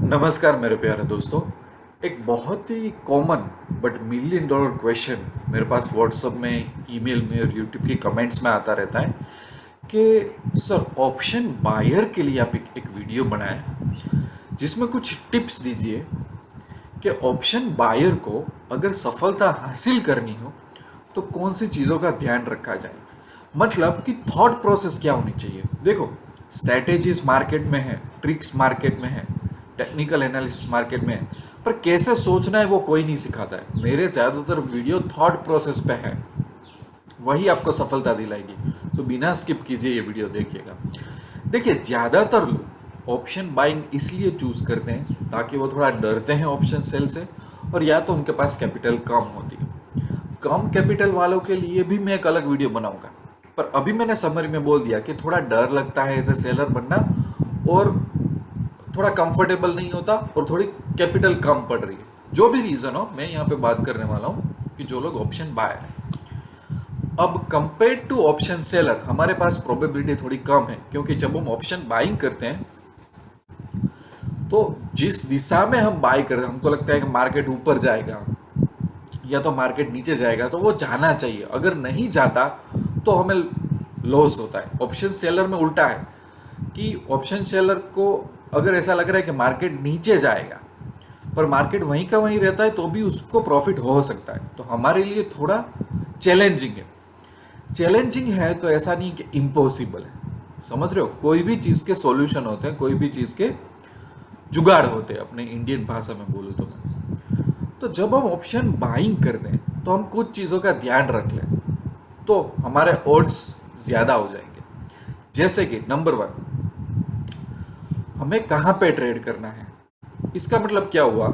नमस्कार मेरे प्यारे दोस्तों। एक बहुत ही common but million dollar question मेरे पास व्हाट्सएप में, ईमेल में और यूट्यूब के कमेंट्स में आता रहता है कि सर ऑप्शन बायर के लिए आप एक वीडियो बनाएं जिसमें कुछ टिप्स दीजिए कि ऑप्शन बायर को अगर सफलता हासिल करनी हो तो कौन सी चीज़ों का ध्यान रखा जाए। मतलब कि थॉट प्रोसेस क्या होनी चाहिए। देखो, स्ट्रैटेजीज मार्केट में है, ट्रिक्स मार्केट में है, टेक्निकल एनालिसिस मार्केट में है, पर कैसे सोचना है वो कोई नहीं सिखाता है। मेरे ज़्यादातर वीडियो थॉट प्रोसेस पे है, वही आपको सफलता दिलाएगी। तो बिना स्किप कीजिए ये वीडियो देखिएगा। देखिए, ज़्यादातर लोग ऑप्शन बाइंग इसलिए चूज करते हैं ताकि वो थोड़ा डरते हैं ऑप्शन सेल से, और या तो उनके पास कैपिटल कम होती है। कम कैपिटल वालों के लिए भी मैं एक अलग वीडियो बनाऊंगा, पर अभी मैंने समरी में बोल दिया कि थोड़ा डर लगता है एज ए सेलर बनना, और थोड़ा कंफर्टेबल नहीं होता, और थोड़ी कैपिटल कम पड़ रही है। जो भी रीज़न हो, मैं यहाँ पे बात करने वाला हूँ कि जो लोग ऑप्शन बायर हैं। अब कंपेयर टू ऑप्शन सेलर हमारे पास प्रोबेबिलिटी थोड़ी कम है, क्योंकि जब हम ऑप्शन बाइंग करते हैं तो जिस दिशा में हम बाय करते हैं, हमको लगता है कि मार्केट ऊपर जाएगा या तो मार्केट नीचे जाएगा, तो वो जाना चाहिए। अगर नहीं जाता तो हमें लॉस होता है। ऑप्शन सेलर में उल्टा है कि ऑप्शन सेलर को अगर ऐसा लग रहा है कि मार्केट नीचे जाएगा पर मार्केट वहीं का वहीं रहता है तो भी उसको प्रॉफिट हो सकता है। तो हमारे लिए थोड़ा चैलेंजिंग है। चैलेंजिंग है तो ऐसा नहीं कि इम्पॉसिबल है। समझ रहे हो, कोई भी चीज़ के सॉल्यूशन होते हैं, कोई भी चीज़ के जुगाड़ होते हैं, अपने इंडियन भाषा में बोलूँ तो जब हम ऑप्शन बाइंग करते हैं तो हम कुछ चीज़ों का ध्यान रख लें तो हमारे ऑड्स ज़्यादा हो जाएंगे। जैसे कि नंबर 1, हमें कहाँ पे ट्रेड करना है। इसका मतलब क्या हुआ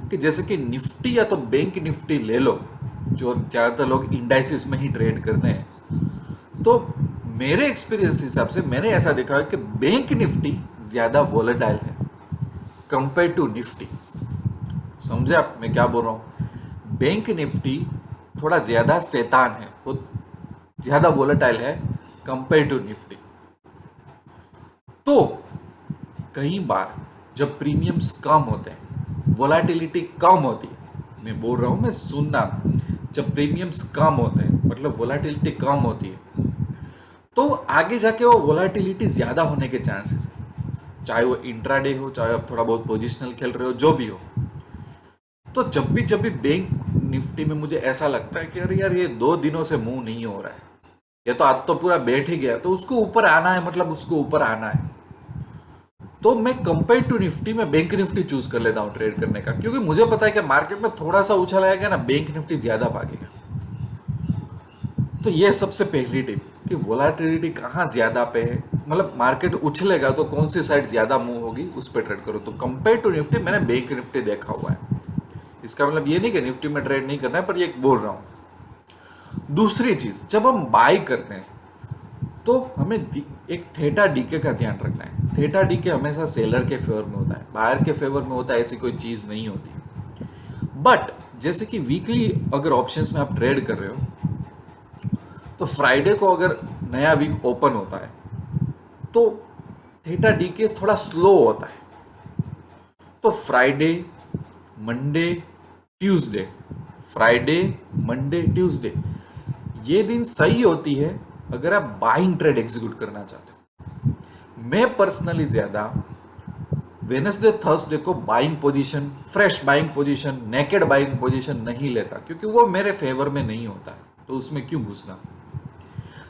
कि जैसे कि निफ्टी या तो बैंक निफ्टी ले लो, जो ज़्यादातर लोग इंडाइसिस में ही ट्रेड करते हैं। तो मेरे एक्सपीरियंस हिसाब से मैंने ऐसा देखा है कि बैंक निफ्टी ज़्यादा वोलेटाइल है कंपेयर टू निफ्टी। समझे आप मैं क्या बोल रहा हूँ? बैंक निफ्टी थोड़ा ज़्यादा शैतान है, वो ज़्यादा वोलेटाइल है कंपेयर टू निफ्टी। तो कई बार जब प्रीमियम्स कम होते हैं, वोलेटिलिटी कम होती है, मैं बोल रहा हूँ, मैं सुनना, जब प्रीमियम्स कम होते हैं मतलब वोलेटिलिटी कम होती है, तो आगे जाके वो वोलेटिलिटी ज़्यादा होने के चांसेस है। चाहे वो इंट्राडे हो, चाहे आप थोड़ा बहुत पोजिशनल खेल रहे हो, जो भी हो। तो जब भी बैंक निफ्टी में मुझे ऐसा लगता है कि अरे यार ये 2 दिनों से मूव नहीं हो रहा है, ये तो आज तो पूरा बैठ ही गया, तो उसको ऊपर आना है, मतलब उसको ऊपर आना है, तो मैं कंपेयर टू निफ्टी में बैंक निफ्टी चूज कर लेता हूँ ट्रेड करने का, क्योंकि मुझे पता है कि मार्केट में थोड़ा सा उछाल आएगा ना, बैंक निफ्टी ज्यादा भागेगा। तो ये सबसे पहली टिप कि वोलेटिलिटी कहाँ ज्यादा पे है, मतलब मार्केट उछलेगा तो कौन सी साइड ज्यादा मूव होगी उस पर ट्रेड करो। तो कंपेयर टू निफ्टी मैंने बैंक निफ्टी देखा हुआ है। इसका मतलब ये नहीं कि निफ्टी में ट्रेड नहीं करना है, पर ये बोल रहा हूँ। दूसरी चीज, जब हम बाय करते हैं तो हमें एक थीटा डीके का ध्यान रखना है। थीटा डीके हमेशा सेलर के फेवर में होता है, बायर के फेवर में होता है, ऐसी कोई चीज नहीं होती। बट जैसे कि वीकली अगर ऑप्शंस में आप ट्रेड कर रहे हो, तो फ्राइडे को अगर नया वीक ओपन होता है तो थीटा डीके थोड़ा स्लो होता है। तो Friday, Monday, Tuesday, Friday, Monday, Tuesday, ये दिन सही होती है अगर आप बाइंग ट्रेड एग्जीक्यूट करना चाहते हो। मैं पर्सनली ज्यादा वेनसडे थर्सडे को buying position, fresh buying position, naked buying position नहीं लेता, क्योंकि वो मेरे फेवर में नहीं होता है, तो उसमें क्यों घुसना।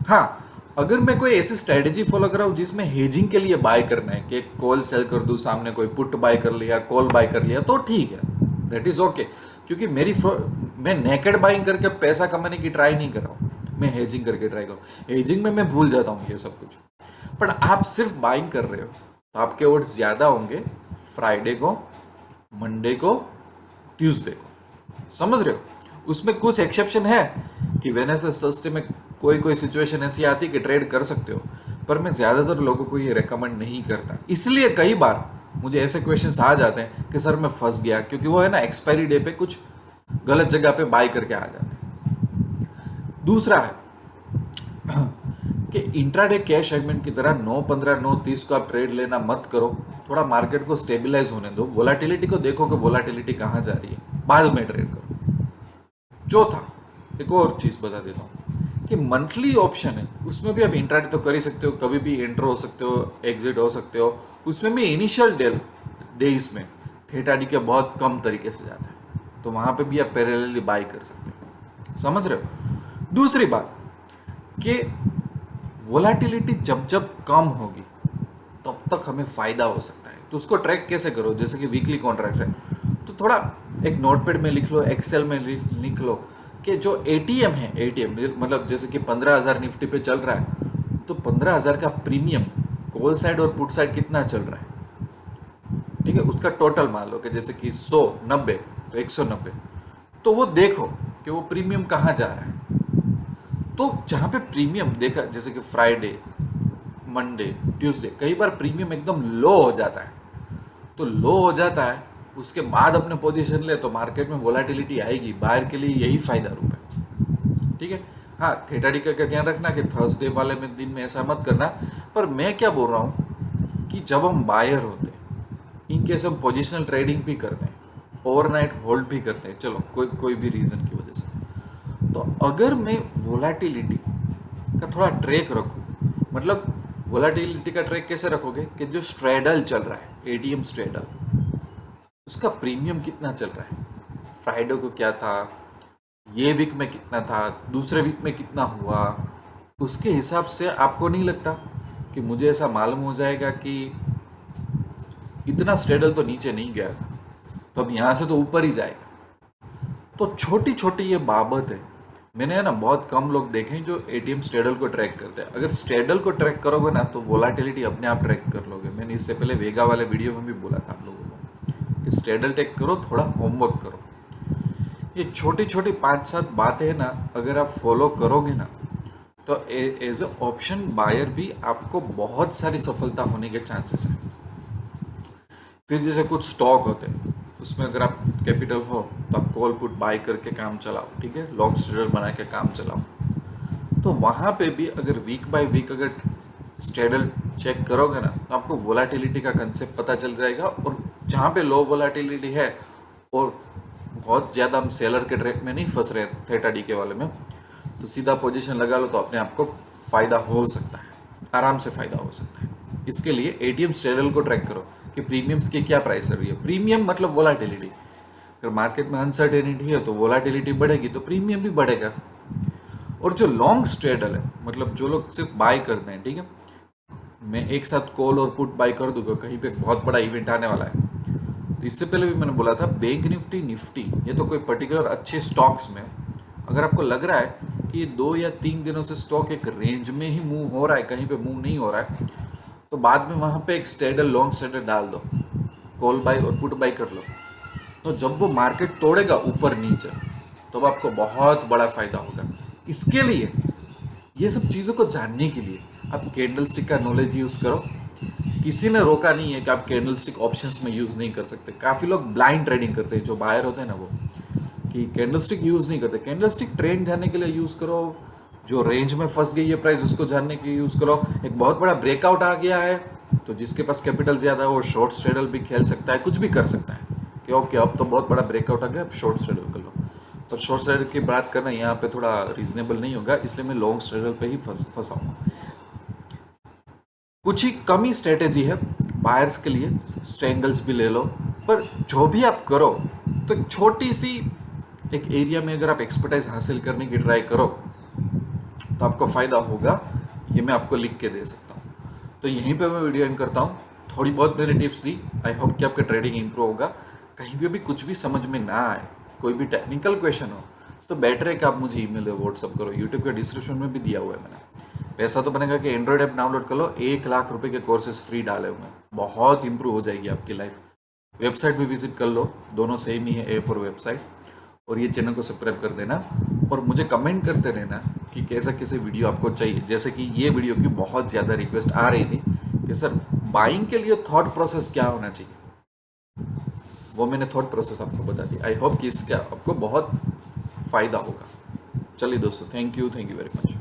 हाँ, अगर मैं कोई ऐसी स्ट्रेटेजी फॉलो कर रहा हूँ जिसमें हेजिंग के लिए बाय करना है कि कॉल सेल कर दूं, सामने कोई पुट बाय कर लिया, कॉल बाय कर लिया, तो ठीक है, दैट इज ओके। क्योंकि मैं नेकेड बाइंग करके पैसा कमाने की ट्राई नहीं कर रहा हूँ, मैं हेजिंग करके ट्राई करूँ। हेजिंग में मैं भूल जाता हूँ ये सब कुछ। पर आप सिर्फ बाइंग कर रहे हो तो आपके वोट ज्यादा होंगे फ्राइडे को, मंडे को, ट्यूसडे को। समझ रहे हो? उसमें कुछ एक्सेप्शन है कि वेडनेसडे थर्सडे में कोई कोई सिचुएशन ऐसी आती है कि ट्रेड कर सकते हो, पर मैं ज़्यादातर लोगों को ये रेकमेंड नहीं करता। इसलिए कई बार मुझे ऐसे क्वेश्चंस आ जाते हैं कि सर मैं फंस गया, क्योंकि वो है ना एक्सपायरी डे पे कुछ गलत जगह पे बाय करके आ जाते हैं। दूसरा है कि इंट्राडे कैश सेगमेंट की तरह 9.15 9.30 को आप ट्रेड लेना मत करो। थोड़ा मार्केट को स्टेबलाइज होने दो, वोलाटिलिटी को देखो कि वोलाटिलिटी कहाँ जा रही है, बाद में ट्रेड करो। चौथा, एक और चीज बता देता हूँ कि मंथली ऑप्शन है, उसमें भी आप इंट्राडे तो कर ही सकते हो, कभी भी एंटर हो सकते हो, एग्जिट हो सकते हो। उसमें भी इनिशियल डेज में थीटा डी के बहुत कम तरीके से जाता है, तो वहां पे भी आप पैरेलली बाय कर सकते हो। समझ रहे हो? दूसरी बात कि वोलाटिलिटी जब जब कम होगी तब तक हमें फायदा हो सकता है। तो उसको ट्रैक कैसे करो? जैसे कि वीकली कॉन्ट्रैक्ट है, तो थोड़ा एक नोटपैड में लिख लो, एक्सेल में लिख लो कि जो एटीएम है, एटीएम मतलब जैसे कि 15,000 निफ्टी पे चल रहा है, तो 15,000 का प्रीमियम कॉल साइड और पुट साइड कितना चल रहा है, ठीक है, उसका टोटल मान लो कि जैसे कि 100 90 तो 190, तो वो देखो कि वो प्रीमियम कहाँ जा रहा है। तो जहाँ पे प्रीमियम देखा, जैसे कि फ्राइडे, मंडे, ट्यूसडे, कई बार प्रीमियम एकदम लो हो जाता है, तो लो हो जाता है, उसके बाद अपने पोजीशन ले तो मार्केट में वोलाटिलिटी आएगी, बायर के लिए यही फायदा रूप है। ठीक है, हाँ, थीटा डी का ध्यान रखना कि थर्सडे वाले में दिन में ऐसा मत करना। पर मैं क्या बोल रहा हूँ कि जब हम बायर होते हैं, इन केस हम पोजिशनल ट्रेडिंग भी करते हैं, ओवरनाइट होल्ड भी करते हैं, चलो कोई भी रीज़न की वजह से, तो अगर मैं वोलाटिलिटी का थोड़ा ट्रैक रखूँ, मतलब वोलाटिलिटी का ट्रैक कैसे रखोगे कि जो स्ट्रेडल चल रहा है, एटीएम स्ट्रेडल, उसका प्रीमियम कितना चल रहा है, फ्राइडे को क्या था, ये वीक में कितना था, दूसरे वीक में कितना हुआ, उसके हिसाब से आपको नहीं लगता कि मुझे ऐसा मालूम हो जाएगा कि इतना स्ट्रेडल तो नीचे नहीं गया था, तो अब यहाँ से तो ऊपर ही जाएगा। तो छोटी छोटी ये बाबत है, मैंने है ना बहुत कम लोग देखे हैं जो एटीएम स्ट्रेडल को ट्रैक करते हैं। अगर स्ट्रेडल को ट्रैक करोगे ना तो वोलाटिलिटी अपने आप ट्रैक कर लोगे। मैंने इससे पहले वेगा वाले वीडियो में भी बोला था आप लोगों को कि स्ट्रेडल ट्रैक करो, थोड़ा होमवर्क करो। ये छोटी छोटी 5-7 बातें हैं ना, अगर आप फॉलो करोगे ना, तो एज ए ऑप्शन बायर भी आपको बहुत सारी सफलता होने के चांसेस है। फिर जैसे कुछ स्टॉक होते हैं, उसमें अगर आप कैपिटल हो तो आप कॉल पुट बाय करके काम चलाओ, ठीक है, लॉन्ग स्ट्रेडल बना के काम चलाओ। तो वहाँ पे भी अगर वीक बाय वीक अगर स्ट्रेडल चेक करोगे ना, तो आपको वोलाटिलिटी का कंसेप्ट पता चल जाएगा। और जहाँ पे लो वोलाटिलिटी है और बहुत ज़्यादा हम सेलर के ट्रैक में नहीं फंस रहे थीटा डी के वाले में, तो सीधा पोजीशन लगा लो, तो अपने आप को फ़ायदा हो सकता है, आराम से फ़ायदा हो सकता है। इसके लिए एटीएम स्ट्रेडल को ट्रैक करो कि प्रीमियम्स की क्या प्राइस चल रही है। प्रीमियम मतलब वोलाटिलिटी, अगर मार्केट में अनसर्टेनिटी है तो वोलाटिलिटी बढ़ेगी तो प्रीमियम भी बढ़ेगा। और जो लॉन्ग स्ट्रेडल है, मतलब जो लोग सिर्फ बाय करते हैं, ठीक है, मैं एक साथ कॉल और पुट बाय कर दूंगा, कहीं पे बहुत बड़ा इवेंट आने वाला है, तो इससे पहले भी मैंने बोला था बैंक निफ्टी, ये तो कोई पर्टिकुलर अच्छे स्टॉक्स में अगर आपको लग रहा है कि 2 या 3 दिनों से स्टॉक एक रेंज में ही मूव हो रहा है, कहीं पे मूव नहीं हो रहा है, तो बाद में वहाँ पे एक स्ट्रेडल, लॉन्ग स्ट्रेडल डाल दो, कॉल बाय और पुट बाय कर लो। तो जब वो मार्केट तोड़ेगा ऊपर नीचे, तो आपको बहुत बड़ा फायदा होगा। इसके लिए, ये सब चीज़ों को जानने के लिए आप कैंडल स्टिक का नॉलेज यूज़ करो। किसी ने रोका नहीं है कि आप कैंडल स्टिक ऑप्शंस में यूज़ नहीं कर सकते। काफ़ी लोग ब्लाइंड ट्रेडिंग करते हैं, जो बायर होते हैं ना, वो कि कैंडल स्टिक यूज़ नहीं करते। कैंडल स्टिक ट्रेंड जानने के लिए यूज़ करो, जो रेंज में फंस गई है प्राइस उसको जानने के लिए यूज़ करो। एक बहुत बड़ा ब्रेकआउट आ गया है तो जिसके पास कैपिटल ज़्यादा है वो शॉर्ट स्ट्रेडल भी खेल सकता है, कुछ भी कर सकता है कि ओके अब तो बहुत बड़ा ब्रेकआउट आ गया, अब शॉर्ट स्ट्रेडल कर लो। पर शॉर्ट स्ट्रेडल की बात करना यहाँ पे थोड़ा रीजनेबल नहीं होगा, इसलिए मैं लॉन्ग स्ट्रेडल पे ही फंसाऊंगा। कुछ ही कम ही स्ट्रेटेजी है बायर्स के लिए, स्ट्रेंगल्स भी ले लो। पर जो भी आप करो, तो एक छोटी सी एक एरिया में अगर आप एक्सपर्टाइज हासिल करने की ट्राई करो तो आपको फ़ायदा होगा, ये मैं आपको लिख के दे सकता हूँ। तो यहीं पे मैं वीडियो एंड करता हूँ। थोड़ी बहुत मैंने टिप्स दी, आई होप कि आपका ट्रेडिंग इंप्रूव होगा। कहीं भी अभी कुछ भी समझ में ना आए, कोई भी टेक्निकल क्वेश्चन हो, तो बेटर है कि आप मुझे ईमेल या व्हाट्सअप करो। यूट्यूब के डिस्क्रिप्शन में भी दिया हुआ है मैंने। पैसा तो बनेगा कि एंड्रॉयड ऐप डाउनलोड कर लो, 1 लाख रुपए के कोर्सेज फ्री डाले हुए हैं, बहुत इंप्रूव हो जाएगी आपकी लाइफ। वेबसाइट भी विजिट कर लो, दोनों सेम ही है, ऐप और वेबसाइट। और ये चैनल को सब्सक्राइब कर देना और मुझे कमेंट करते रहना कि कैसा कैसे वीडियो आपको चाहिए। जैसे कि ये वीडियो की बहुत ज़्यादा रिक्वेस्ट आ रही थी कि सर बाइंग के लिए थॉट प्रोसेस क्या होना चाहिए, वो मैंने थॉट प्रोसेस आपको बता दी। आई होप कि इसका आपको बहुत फ़ायदा होगा। चलिए दोस्तों, थैंक यू वेरी मच।